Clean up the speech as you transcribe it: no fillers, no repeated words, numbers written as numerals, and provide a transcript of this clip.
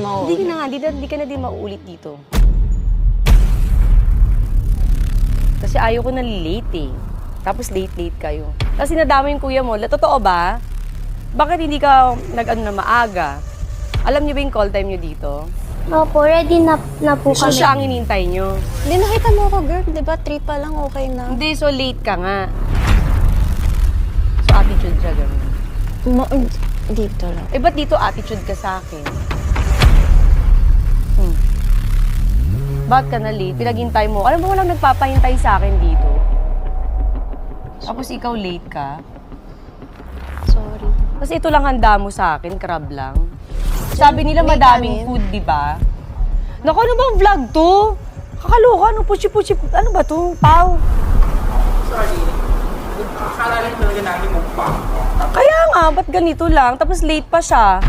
mauulit. Hindi ka na nga, hindi ka na din mauulit dito. Kasi ayaw ko na late eh. Tapos late kayo. Tapos sinadama yung kuya mo. Totoo ba? Bakit hindi ka nag-ano na maaga? Alam niyo ba yung call time niyo dito? Opo, ready na po So kami. siya ang inintay niyo. Hindi, nakita mo ako, girl. Di ba, 3 pa lang, okay na. Hindi, so late ka nga. So attitude siya ganun. Dito lang. Eh, ba't dito attitude ka sa akin? Ba't ka na late? Pinaghintay mo. Alam mo, walang nagpapahintay sa akin dito. Tapos ikaw late ka. Sorry. Kasi ito lang handa mo sa akin, crab lang. Sabi nila may madaming kanin. food, di ba? Naku, ano bang vlog to? Kakaloka, ano, puchi-puchi, ano ba to? Pau. Sorry. Akala lang talaga namin mukbang. Kaya nga, ba't ganito lang? Tapos late pa siya.